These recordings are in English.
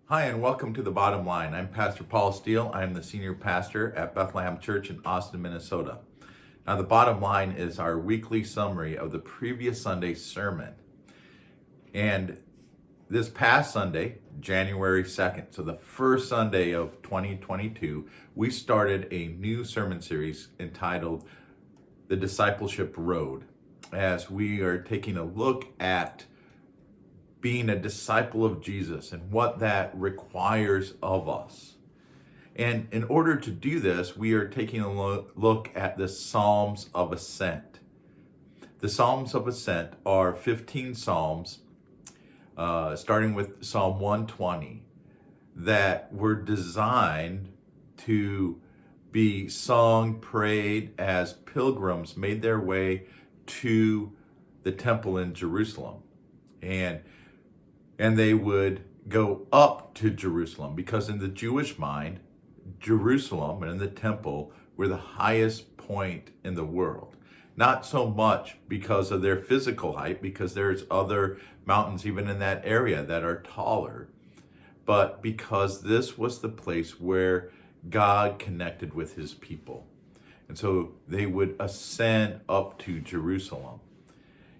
Hi, and welcome to the Bottom Line. I'm Pastor Paul Steele. I'm the senior pastor at Bethlehem Church in Austin, Minnesota. Now, the Bottom Line is our weekly summary of the previous Sunday's sermon. And this past Sunday, January 2nd, so the first Sunday of 2022, we started a new sermon series entitled The Discipleship Road, as we are taking a look at being a disciple of Jesus and what that requires of us. And in order to do this, we are taking a look at the Psalms of Ascent. The Psalms of Ascent are 15 Psalms, starting with Psalm 120, that were designed to be sung, prayed as pilgrims made their way to the temple in Jerusalem. And they would go up to Jerusalem, because in the Jewish mind, Jerusalem and the temple were the highest point in the world. Not so much because of their physical height, because there's other mountains even in that area that are taller, but because this was the place where God connected with his people. And so they would ascend up to Jerusalem.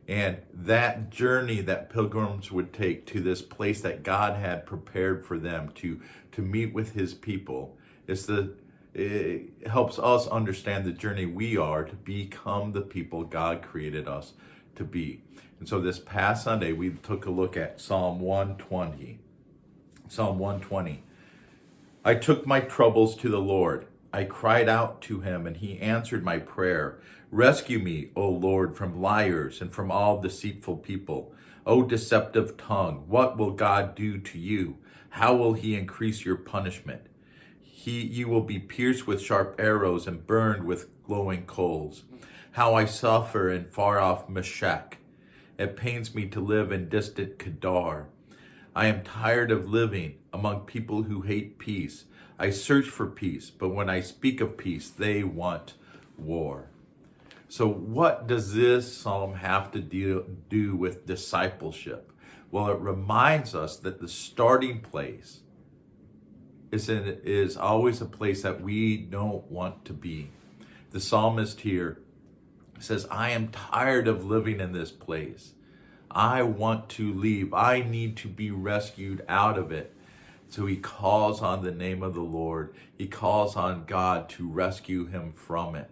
And that journey that pilgrims would take to this place that God had prepared for them to meet with his people, it helps us understand the journey we are to become the people God created us to be. And so this past Sunday, we took a look at Psalm 120. Psalm 120. I took my troubles to the Lord. I cried out to him, and he answered my prayer. Rescue me, O Lord, from liars and from all deceitful people. O deceptive tongue, what will God do to you? How will he increase your punishment? You will be pierced with sharp arrows and burned with glowing coals. How I suffer in far-off Meshach. It pains me to live in distant Kedar. I am tired of living among people who hate peace. I search for peace, but when I speak of peace, they want war. So what does this psalm have to do with discipleship? Well, it reminds us that the starting place is always a place that we don't want to be. The psalmist here says, I am tired of living in this place. I want to leave. I need to be rescued out of it. So he calls on the name of the Lord. He calls on God to rescue him from it.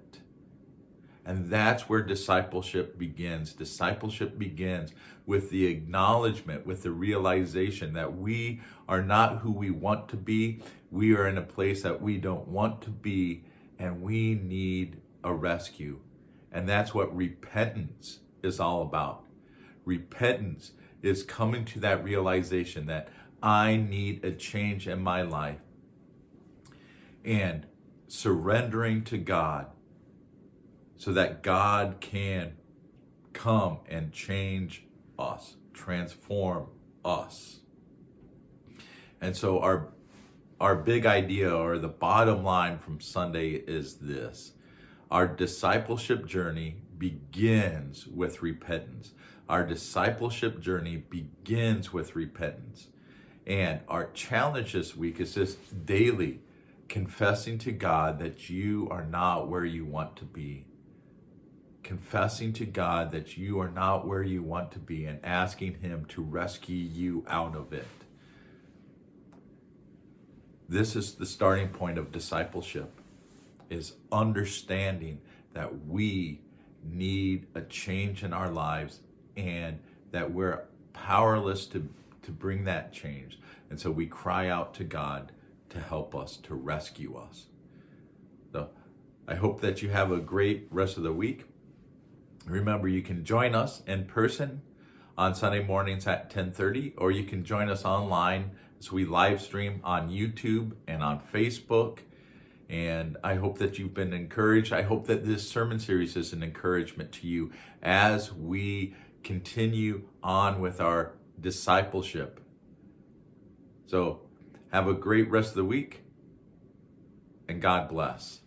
And that's where discipleship begins. Discipleship begins with the acknowledgement, with the realization that we are not who we want to be. We are in a place that we don't want to be, and we need a rescue. And that's what repentance is all about. Repentance is coming to that realization that I need a change in my life and surrendering to God so that God can come and change us, transform us. And so our big idea, or the bottom line from Sunday, is this. Our discipleship journey begins with repentance. Our discipleship journey begins with repentance. And our challenge this week is just daily confessing to God that you are not where you want to be. Confessing to God that you are not where you want to be, and asking him to rescue you out of it. This is the starting point of discipleship, is understanding that we need a change in our lives and that we're powerless to bring that change. And so we cry out to God to help us, to rescue us. So I hope that you have a great rest of the week. Remember, you can join us in person on Sunday mornings at 10:30, or you can join us online as we live stream on YouTube and on Facebook. And I hope that you've been encouraged. I hope that this sermon series is an encouragement to you as we continue on with our discipleship. So have a great rest of the week, and God bless.